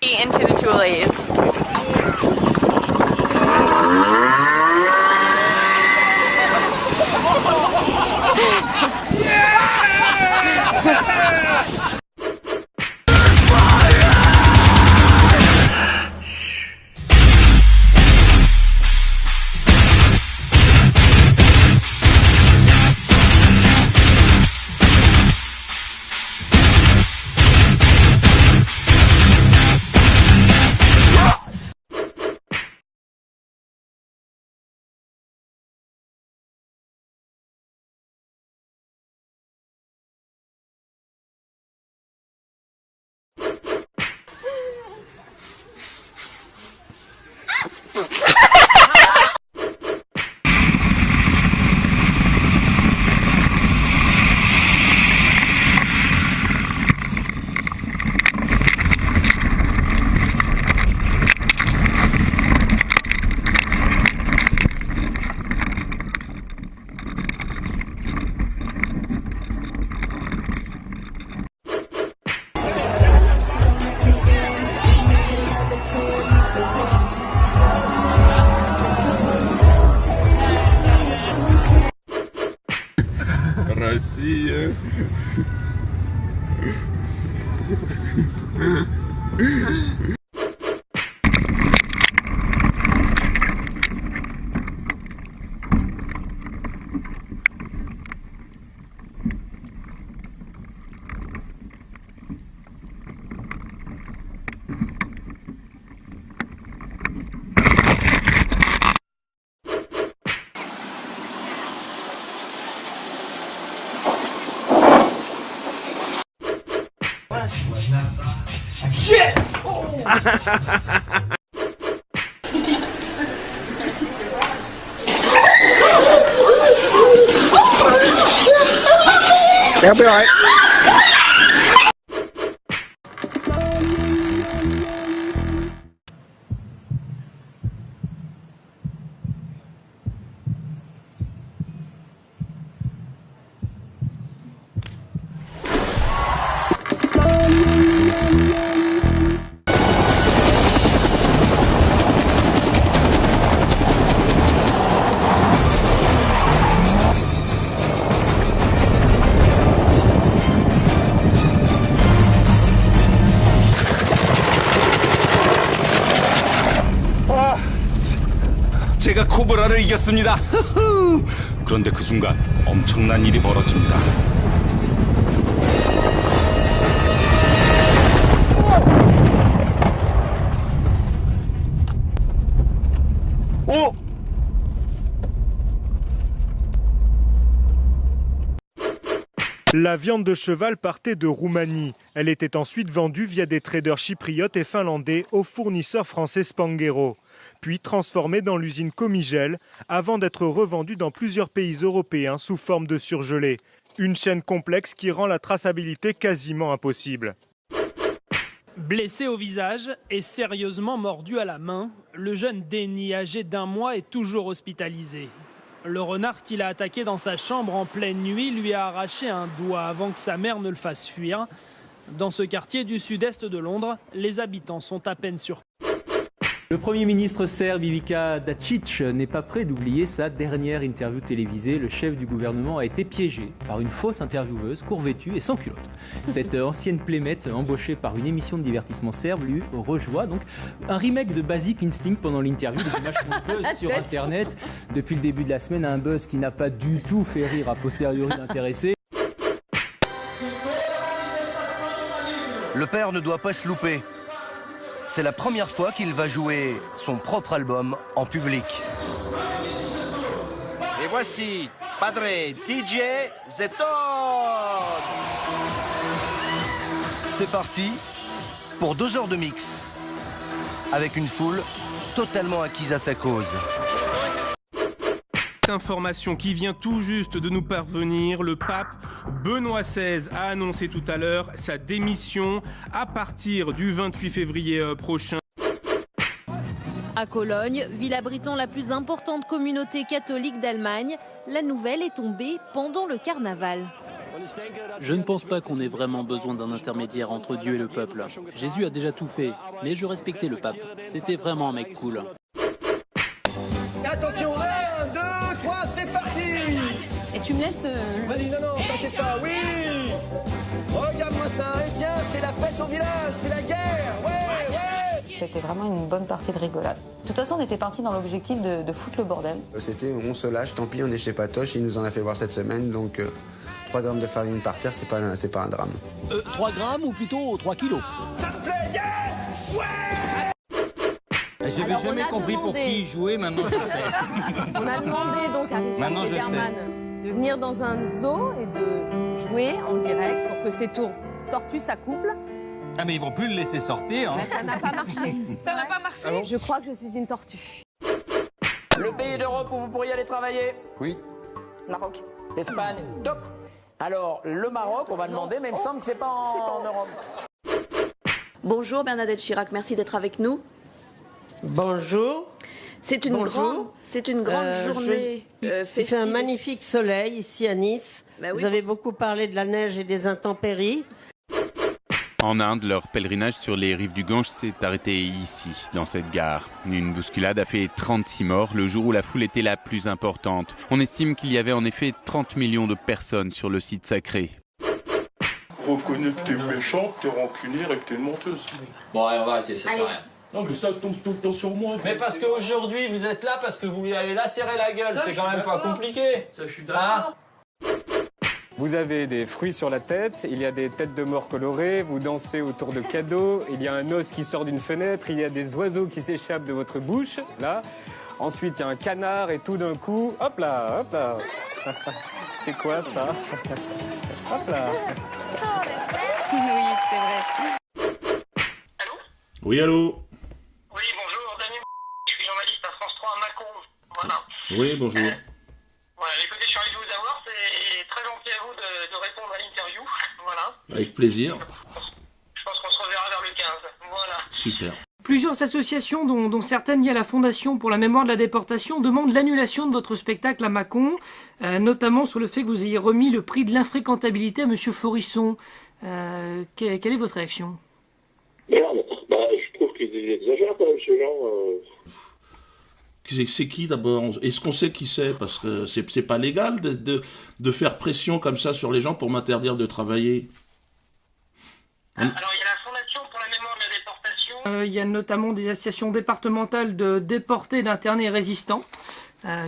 Into the Tuileries. Россия. Shit! They'll be alright. 제가 코브라를 이겼습니다. 그런데 그 순간 엄청난 일이 벌어집니다. La viande de cheval partait de Roumanie. Elle était ensuite vendue via des traders chypriotes et finlandais au fournisseur français Spanghero, puis transformée dans l'usine Comigel avant d'être revendue dans plusieurs pays européens sous forme de surgelés. Une chaîne complexe qui rend la traçabilité quasiment impossible. Blessé au visage et sérieusement mordu à la main, le jeune Denis, âgé d'1 mois, est toujours hospitalisé. Le renard qu'il a attaqué dans sa chambre en pleine nuit lui a arraché un doigt avant que sa mère ne le fasse fuir. Dans ce quartier du sud-est de Londres, les habitants sont à peine surpris. Le Premier ministre serbe Ivica Dačić n'est pas prêt d'oublier sa dernière interview télévisée. Le chef du gouvernement a été piégé par une fausse intervieweuse, court-vêtue et sans culotte. Cette ancienne plémette, embauchée par une émission de divertissement serbe, lui rejoint donc un remake de Basic Instinct pendant l'interview. Des images font buzz sur Internet. Depuis le début de la semaine, un buzz qui n'a pas du tout fait rire a posteriori l'intéressé. Le père ne doit pas se louper. C'est la première fois qu'il va jouer son propre album en public. Et voici Padre DJ Zeton. C'est parti pour 2 heures de mix, avec une foule totalement acquise à sa cause. Information qui vient tout juste de nous parvenir, le pape Benoît XVI a annoncé tout à l'heure sa démission à partir du 28 février prochain. À Cologne, ville abritant la plus importante communauté catholique d'Allemagne, la nouvelle est tombée pendant le carnaval. Je ne pense pas qu'on ait vraiment besoin d'un intermédiaire entre Dieu et le peuple. Jésus a déjà tout fait, mais je respectais le pape. C'était vraiment un mec cool. Attention, 1, 2, 3, c'est parti. Et tu me laisses... Vas-y, non, t'inquiète pas, oui. Regarde-moi ça, et tiens, c'est la fête au village, c'est la guerre, ouais. C'était vraiment une bonne partie de rigolade. De toute façon, on était parti dans l'objectif de foutre le bordel. C'était on se lâche, tant pis, on est chez Patoche, il nous en a fait voir cette semaine, donc 3 grammes de farine par terre, c'est pas un drame. 3 grammes ou plutôt 3 kilos. Ça te plaît, yes, ouais. J'avais jamais compris pour qui jouer, maintenant je sais. On a demandé donc à Richard Berman de venir dans un zoo et de jouer en direct pour que ces tortues s'accouplent. Ah mais ils vont plus le laisser sortir. Hein. Ça n'a pas marché. Ça n'a pas marché. Ah bon, je crois que je suis une tortue. Le pays d'Europe où vous pourriez aller travailler? Oui. Maroc. L'Espagne? Top. Alors, le Maroc, on va demander, mais il me semble que c'est pas en Europe. Bonjour Bernadette Chirac, merci d'être avec nous. Bonjour. C'est une grande journée festive. Il fait un magnifique soleil ici à Nice. Bah oui, vous avez beaucoup parlé de la neige et des intempéries. En Inde, leur pèlerinage sur les rives du Gange s'est arrêté ici, dans cette gare. Une bousculade a fait 36 morts le jour où la foule était la plus importante. On estime qu'il y avait en effet 30 millions de personnes sur le site sacré. Reconnais que t'es méchante, t'es rancunière et que t'es une menteuse. Bon, allez, on va arrêter, ça sert à rien. Non, mais ça tombe tout le temps sur moi. Mais parce qu'aujourd'hui, vous êtes là parce que vous lui allez lacérer la gueule. C'est quand même pas compliqué. Ça, je suis d'accord. Vous avez des fruits sur la tête, il y a des têtes de mort colorées, vous dansez autour de cadeaux, il y a un os qui sort d'une fenêtre, il y a des oiseaux qui s'échappent de votre bouche, là. Ensuite, il y a un canard et tout d'un coup, hop là, hop là. C'est quoi ça? Hop là. Oui, c'est vrai. Oui, allô? Oui, bonjour, Daniel, je suis journaliste à France 3 à Macon. Voilà. Oui, bonjour. Voilà, écoutez, je suis ravi de vous avoir, c'est très gentil à vous de répondre à l'interview. Voilà. Avec plaisir. Je pense qu'on se reverra vers le 15. Voilà. Super. Plusieurs associations, dont certaines liées à la Fondation pour la mémoire de la déportation, demandent l'annulation de votre spectacle à Mâcon, notamment sur le fait que vous ayez remis le prix de l'infréquentabilité à Monsieur Forisson. Quelle est votre réaction? Merde, je trouve qu'ils exagèrent quand même, ces gens. C'est qui d'abord? Est-ce qu'on sait qui c'est? Parce que c'est pas légal de faire pression comme ça sur les gens pour m'interdire de travailler. Alors, il y a la Fondation pour la mémoire de la déportation. Il y a notamment des associations départementales de déportés, d'internés résistants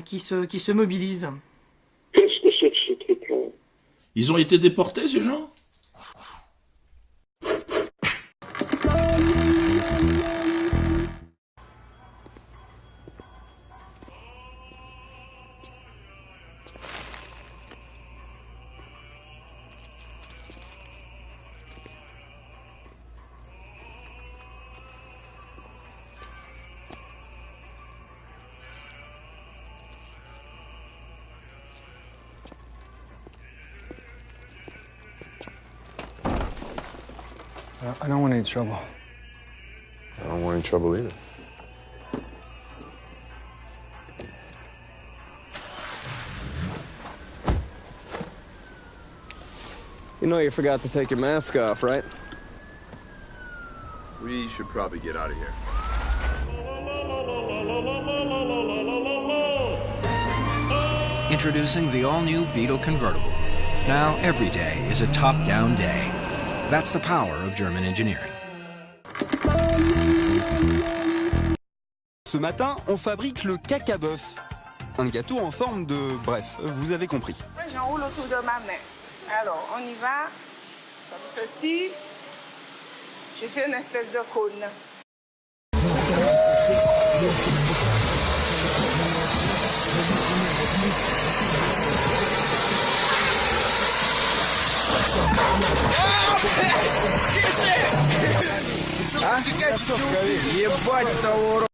qui se mobilisent. Qu'est-ce que c'est que ce truc-là? Ils ont été déportés, ces gens? I don't want any trouble. I don't want any trouble either. You know you forgot to take your mask off, right? We should probably get out of here. Introducing the all-new Beetle convertible. Now every day is a top-down day. That's the power of German engineering. Ce matin, on fabrique le cacaboeuf. Un gâteau en forme de... Bref, vous avez compris. Moi, j'enroule autour de ma main. Alors, on y va. Comme ceci. J'ai fait une espèce de cône. А? Ебать того.